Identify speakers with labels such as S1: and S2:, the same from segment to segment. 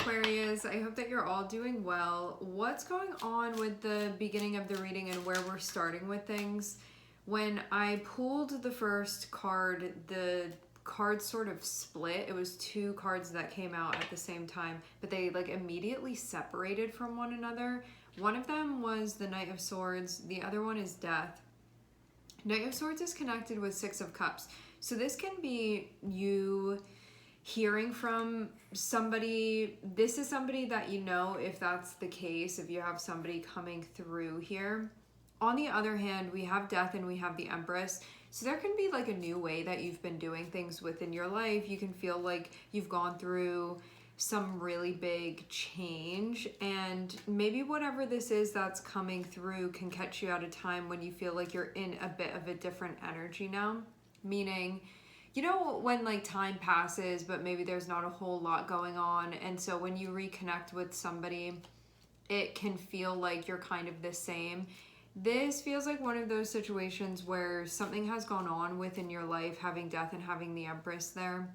S1: Aquarius. I hope that you're all doing well. What's going on with the beginning of the reading and where we're starting with things? When I pulled the first card, the cards sort of split. It was two cards that came out at the same time, but they like immediately separated from one another. One of them was the Knight of Swords. The other one is Death. Knight of Swords is connected with Six of Cups. So this can be you hearing from somebody. This is somebody that you know, if that's the case, if you have somebody coming through here. On the other hand, we have Death and we have the Empress. So there can be like a new way that you've been doing things within your life. You can feel like you've gone through some really big change, and maybe whatever this is that's coming through can catch you at a time when you feel like you're in a bit of a different energy now. Meaning, you know, when like time passes, but maybe there's not a whole lot going on. And so when you reconnect with somebody, it can feel like you're kind of the same. This feels like one of those situations where something has gone on within your life, having Death and having the Empress there,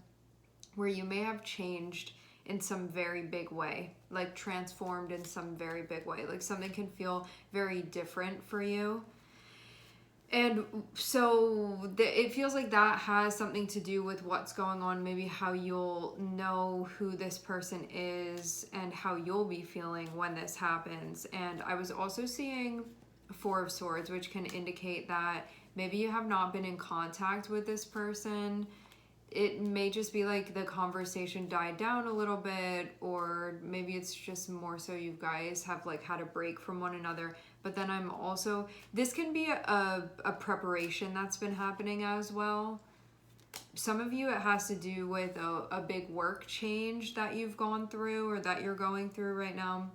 S1: where you may have changed in some very big way, like transformed in some very big way. Like something can feel very different for you. And so it feels like that has something to do with what's going on, maybe how you'll know who this person is and how you'll be feeling when this happens. And I was also seeing Four of Swords, which can indicate that maybe you have not been in contact with this person. It may just be like the conversation died down a little bit, or maybe it's just more so you guys have like had a break from one another. But then I'm also, this can be a preparation that's been happening as well. Some of you, it has to do with a big work change that you've gone through or that you're going through right now.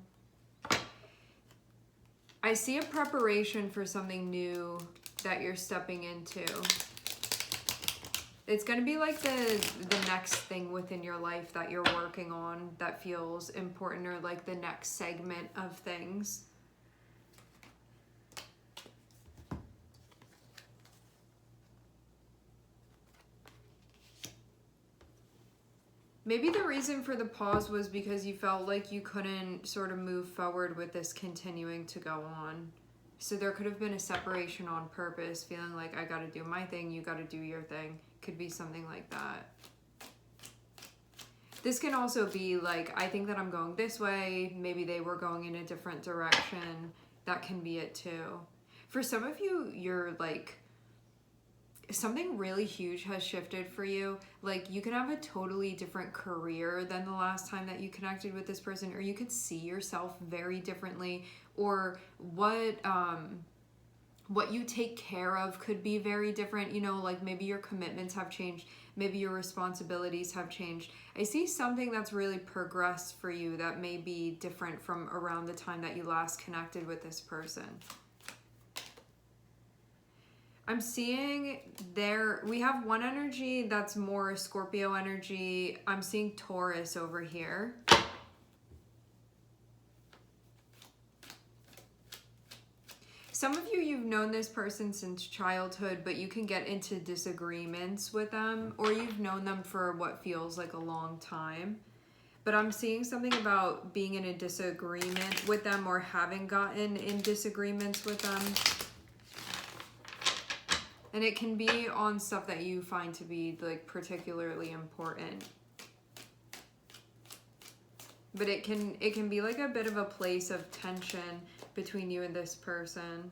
S1: I see a preparation for something new that you're stepping into. It's going to be like the next thing within your life that you're working on that feels important, or like the next segment of things. Maybe the reason for the pause was because you felt like you couldn't sort of move forward with this continuing to go on. So there could have been a separation on purpose, feeling like I got to do my thing, you got to do your thing. Could be something like that. This can also be like, I think that I'm going this way. Maybe they were going in a different direction. That can be it too. For some of you, you're like, something really huge has shifted for you. Like you can have a totally different career than the last time that you connected with this person, or you could see yourself very differently, or what you take care of could be very different. You know, like maybe your commitments have changed, maybe your responsibilities have changed. I see something that's really progressed for you that may be different from around the time that you last connected with this person. I'm seeing we have one energy that's more Scorpio energy. I'm seeing Taurus over here. Some of you, you've known this person since childhood, but you can get into disagreements with them, or you've known them for what feels like a long time. But I'm seeing something about being in a disagreement with them, or having gotten in disagreements with them. And it can be on stuff that you find to be like particularly important. But it can be like a bit of a place of tension between you and this person.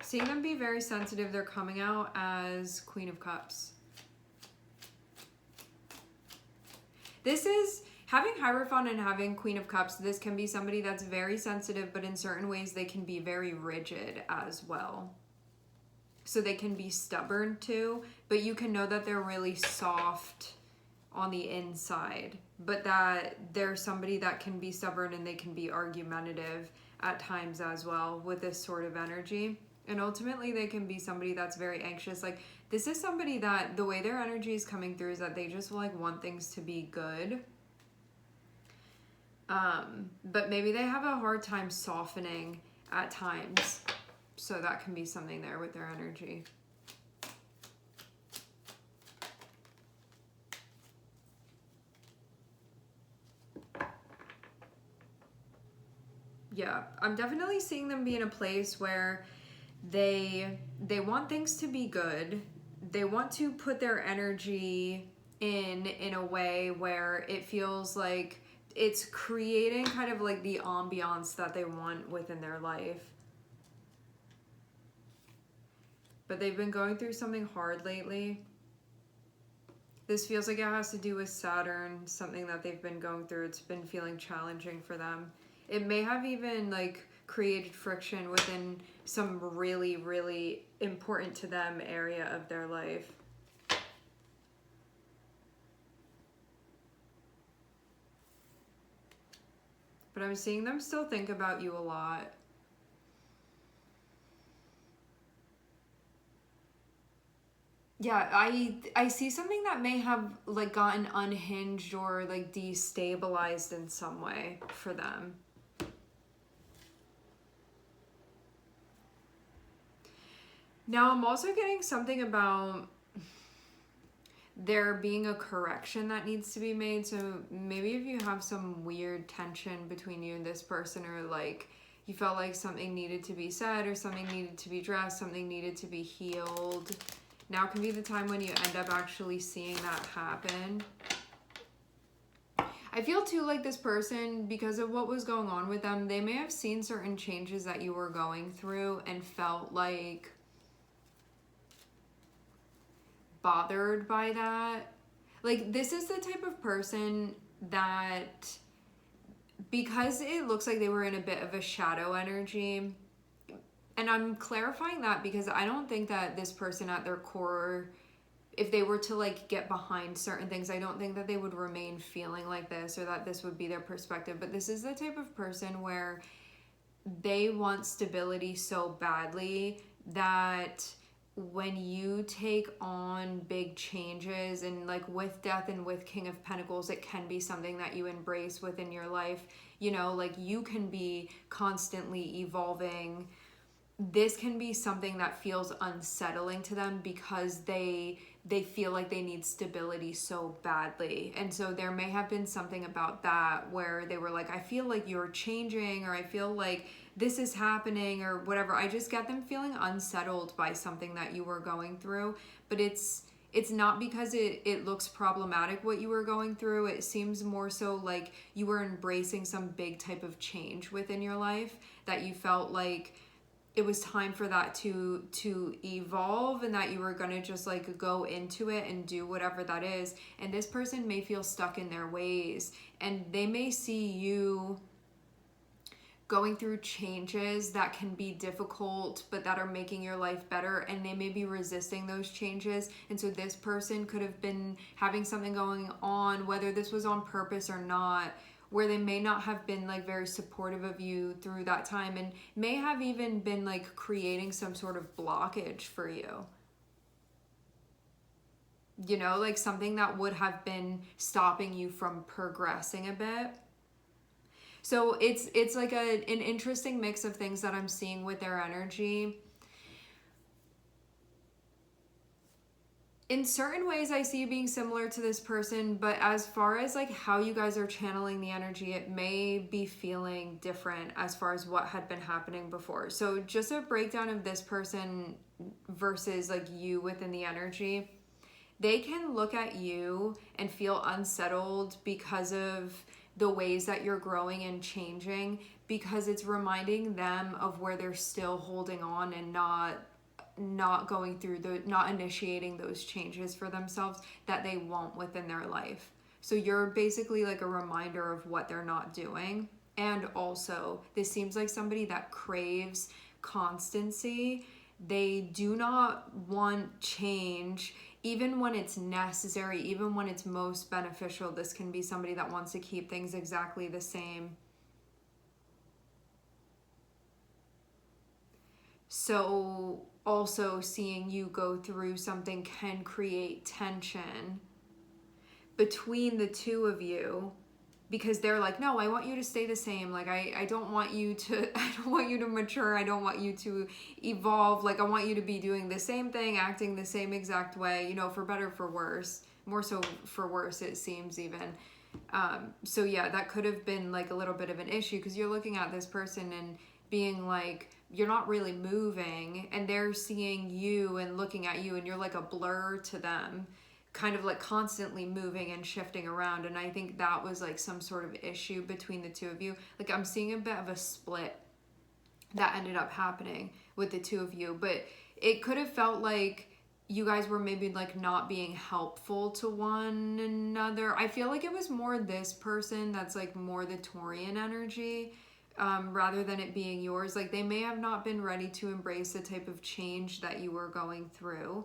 S1: Seeing them be very sensitive, they're coming out as Queen of Cups. This is, having Hierophant and having Queen of Cups, this can be somebody that's very sensitive, but in certain ways they can be very rigid as well. So they can be stubborn too, but you can know that they're really soft on the inside, but that they're somebody that can be stubborn and they can be argumentative at times as well with this sort of energy. And ultimately they can be somebody that's very anxious. Like this is somebody that the way their energy is coming through is that they just like want things to be good. But maybe they have a hard time softening at times. So that can be something there with their energy. Yeah, I'm definitely seeing them be in a place where they want things to be good. They want to put their energy in a way where it feels like it's creating kind of like the ambiance that they want within their life. But they've been going through something hard lately. This feels like it has to do with Saturn, something that they've been going through. It's been feeling challenging for them. It may have even like created friction within some really, really important to them area of their life. But I'm seeing them still think about you a lot. Yeah, I see something that may have like gotten unhinged or like destabilized in some way for them. Now I'm also getting something about there being a correction that needs to be made. So maybe if you have some weird tension between you and this person, or like you felt like something needed to be said or something needed to be addressed, something needed to be healed, now can be the time when you end up actually seeing that happen. I feel too like this person, because of what was going on with them, they may have seen certain changes that you were going through and felt like bothered by that. Like, this is the type of person that, because it looks like they were in a bit of a shadow energy, and I'm clarifying that because I don't think that this person at their core, if they were to like get behind certain things, I don't think that they would remain feeling like this or that this would be their perspective. But this is the type of person where they want stability so badly that when you take on big changes, and like with Death and with King of Pentacles, it can be something that you embrace within your life. You know, like you can be constantly evolving. This can be something that feels unsettling to them because they feel like they need stability so badly. And so there may have been something about that where they were like, I feel like you're changing, or I feel like this is happening, or whatever. I just get them feeling unsettled by something that you were going through. But it's not because it looks problematic what you were going through. It seems more so like you were embracing some big type of change within your life that you felt like it was time for that to evolve, and that you were going to just like go into it and do whatever that is. And this person may feel stuck in their ways, and they may see you going through changes that can be difficult but that are making your life better, and they may be resisting those changes. And so this person could have been having something going on, whether this was on purpose or not, where they may not have been like very supportive of you through that time, and may have even been like creating some sort of blockage for you. You know, like something that would have been stopping you from progressing a bit. So it's like an interesting mix of things that I'm seeing with their energy. In certain ways, I see you being similar to this person, but as far as like how you guys are channeling the energy, it may be feeling different as far as what had been happening before. So just a breakdown of this person versus like you within the energy. They can look at you and feel unsettled because of the ways that you're growing and changing, because it's reminding them of where they're still holding on and not going through not initiating those changes for themselves that they want within their life. So you're basically like a reminder of what they're not doing. And also, this seems like somebody that craves constancy. They do not want change, even when it's necessary, even when it's most beneficial. This can be somebody that wants to keep things exactly the same. So also seeing you go through something can create tension between the two of you, because they're like, no, I want you to stay the same. Like, I don't want you to, I don't want you to mature. I don't want you to evolve. Like, I want you to be doing the same thing, acting the same exact way, you know, for better, for worse, more so for worse, it seems even. So yeah, that could have been like a little bit of an issue because you're looking at this person and being like, you're not really moving, and they're seeing you and looking at you and you're like a blur to them, kind of like constantly moving and shifting around. And I think that was like some sort of issue between the two of you. Like I'm seeing a bit of a split that ended up happening with the two of you, but it could have felt like you guys were maybe like not being helpful to one another. I feel like it was more this person that's like more the Taurian energy, rather than it being yours. Like they may have not been ready to embrace the type of change that you were going through.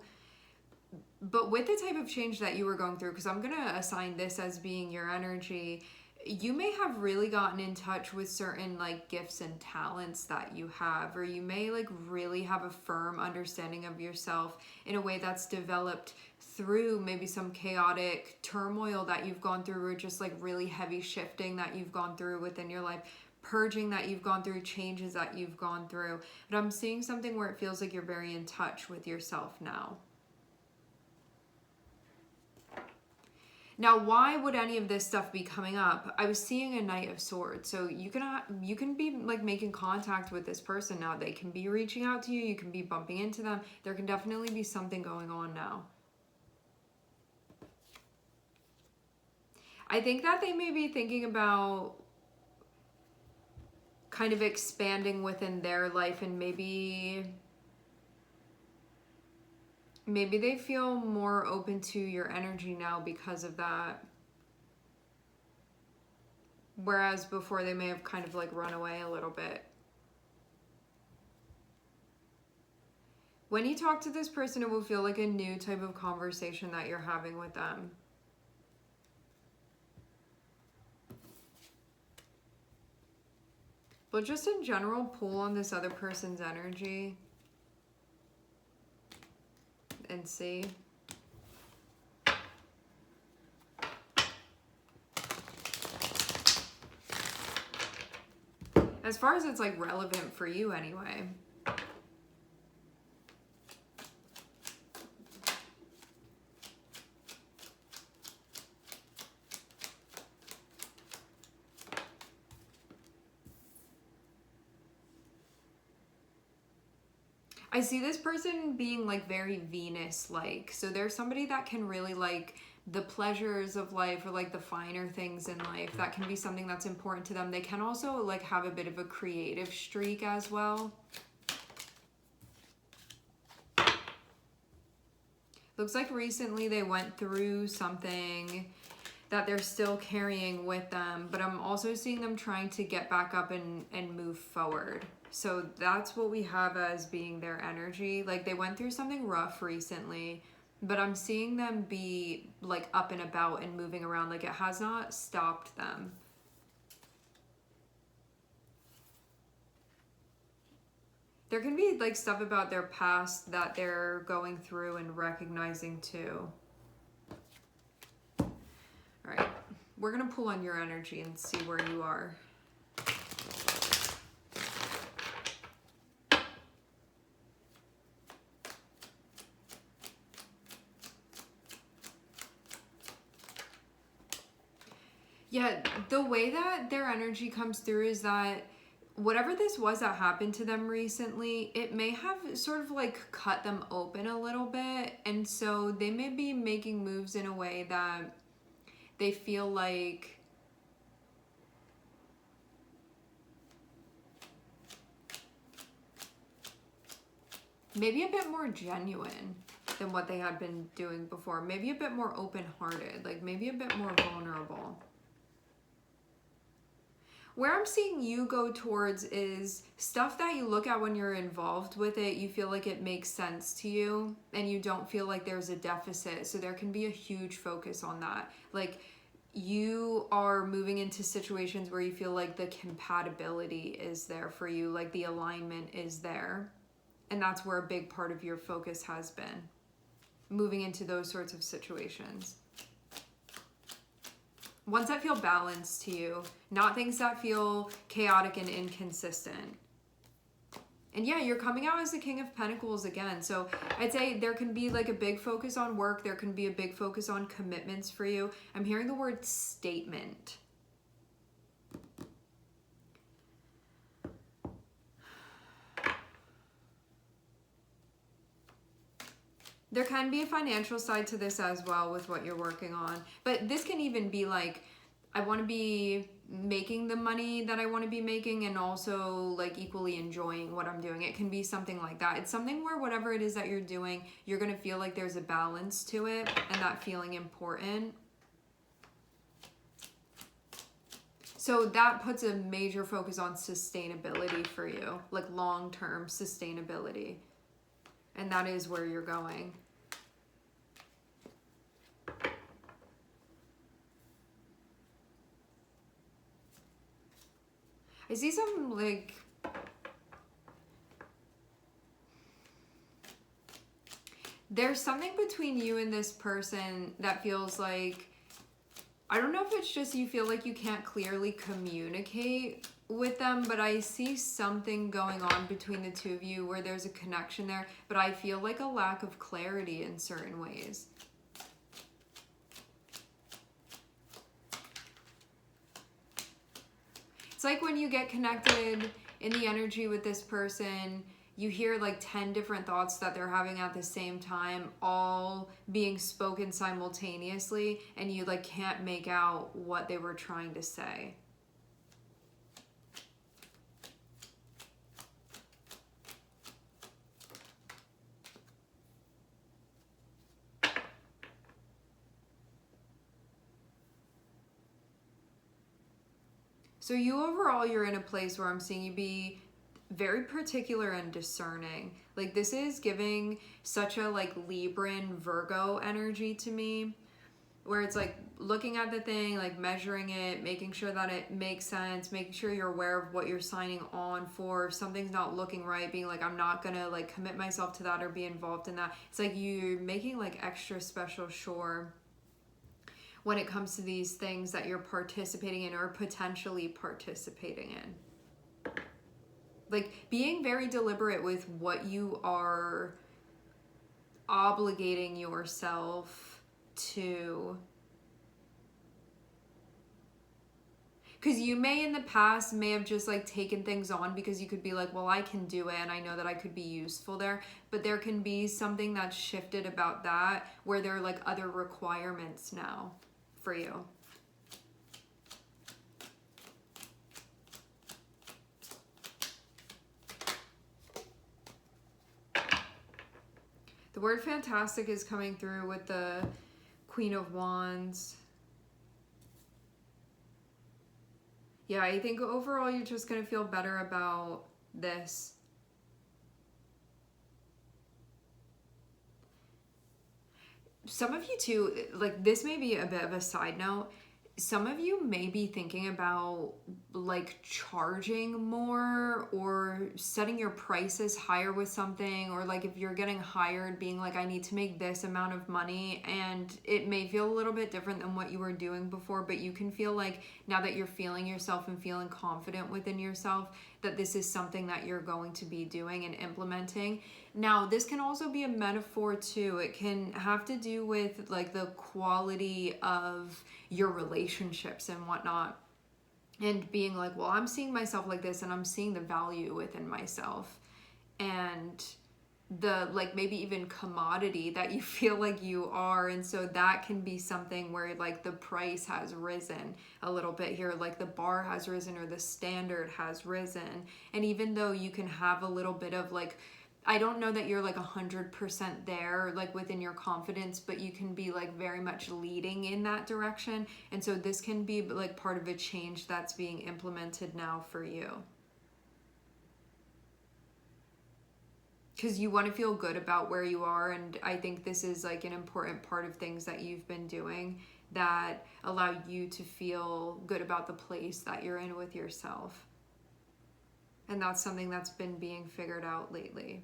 S1: But with the type of change that you were going through, because I'm going to assign this as being your energy, you may have really gotten in touch with certain like gifts and talents that you have, or you may like really have a firm understanding of yourself in a way that's developed through maybe some chaotic turmoil that you've gone through, or just like really heavy shifting that you've gone through within your life, purging that you've gone through, changes that you've gone through. But I'm seeing something where it feels like you're very in touch with yourself now. Now, why would any of this stuff be coming up? I was seeing a Knight of Swords. So you can be like making contact with this person now. They can be reaching out to you. You can be bumping into them. There can definitely be something going on now. I think that they may be thinking about kind of expanding within their life, and maybe they feel more open to your energy now because of that. Whereas before they may have kind of like run away a little bit. When you talk to this person, it will feel like a new type of conversation that you're having with them. But just in general, pull on this other person's energy and see. As far as it's like relevant for you anyway. I see this person being like very Venus-like. So there's somebody that can really like the pleasures of life, or like the finer things in life. That can be something that's important to them. They can also like have a bit of a creative streak as well. Looks like recently they went through something that they're still carrying with them, but I'm also seeing them trying to get back up and move forward. So that's what we have as being their energy. Like they went through something rough recently, but I'm seeing them be like up and about and moving around. Like it has not stopped them. There can be like stuff about their past that they're going through and recognizing too. All right, we're gonna pull on your energy and see where you are. Yeah, the way that their energy comes through is that whatever this was that happened to them recently, it may have sort of like cut them open a little bit. And so they may be making moves in a way that they feel like maybe a bit more genuine than what they had been doing before. Maybe a bit more open-hearted, like maybe a bit more vulnerable. Where I'm seeing you go towards is stuff that you look at when you're involved with it, you feel like it makes sense to you and you don't feel like there's a deficit. So there can be a huge focus on that. Like you are moving into situations where you feel like the compatibility is there for you, like the alignment is there. And that's where a big part of your focus has been, moving into those sorts of situations. Ones that feel balanced to you, not things that feel chaotic and inconsistent. And yeah, you're coming out as the King of Pentacles again. So I'd say there can be like a big focus on work. There can be a big focus on commitments for you. I'm hearing the word statement. There can be a financial side to this as well with what you're working on. But this can even be like, I want to be making the money that I want to be making and also like equally enjoying what I'm doing. It can be something like that. It's something where whatever it is that you're doing, you're going to feel like there's a balance to it and that feeling important. So that puts a major focus on sustainability for you, like long-term sustainability. And that is where you're going. I see some like, there's something between you and this person that feels like, I don't know if it's just you feel like you can't clearly communicate with them, but I see something going on between the two of you where there's a connection there, but I feel like a lack of clarity in certain ways. It's like when you get connected in the energy with this person, you hear like 10 different thoughts that they're having at the same time, all being spoken simultaneously, and you like can't make out what they were trying to say. So you overall, you're in a place where I'm seeing you be very particular and discerning. Like this is giving such a like Libran Virgo energy to me, where it's like looking at the thing, like measuring it, making sure that it makes sense, making sure you're aware of what you're signing on for. If something's not looking right, being like, I'm not gonna like commit myself to that or be involved in that. It's like you're making like extra special sure when it comes to these things that you're participating in or potentially participating in. Like being very deliberate with what you are obligating yourself to. Because you may in the past may have just like taken things on because you could be like, well, I can do it and I know that I could be useful there. But there can be something that's shifted about that where there are like other requirements now for you. The word fantastic is coming through with the Queen of Wands. Yeah, I think overall you're just going to feel better about this. Some of you too, like this may be a bit of a side note. Some of you may be thinking about like charging more or setting your prices higher with something, or like if you're getting hired being like, I need to make this amount of money, and it may feel a little bit different than what you were doing before, but you can feel like now that you're feeling yourself and feeling confident within yourself that this is something that you're going to be doing and implementing. Now, this can also be a metaphor too. It can have to do with like the quality of your relationships and whatnot. And being like, well, I'm seeing myself like this and I'm seeing the value within myself. And the like maybe even commodity that you feel like you are. And so that can be something where like the price has risen a little bit here, like the bar has risen or the standard has risen. And even though you can have a little bit of like, I don't know that you're like 100% there, like within your confidence, but you can be like very much leading in that direction. And so this can be like part of a change that's being implemented now for you. Because you want to feel good about where you are. And I think this is like an important part of things that you've been doing that allow you to feel good about the place that you're in with yourself. And that's something that's been being figured out lately.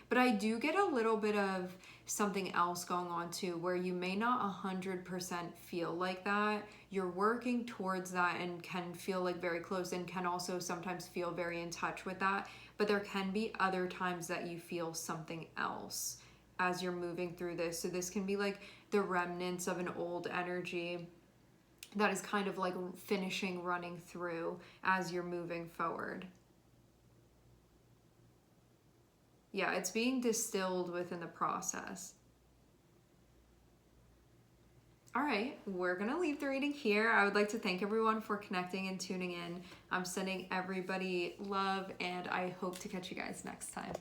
S1: But I do get a little bit of something else going on too, where you may not 100% feel like that. You're working towards that and can feel like very close and can also sometimes feel very in touch with that. But there can be other times that you feel something else as you're moving through this. So this can be like the remnants of an old energy that is kind of like finishing running through as you're moving forward. Yeah, it's being distilled within the process. All right, we're going to leave the reading here. I would like to thank everyone for connecting and tuning in. I'm sending everybody love, and I hope to catch you guys next time.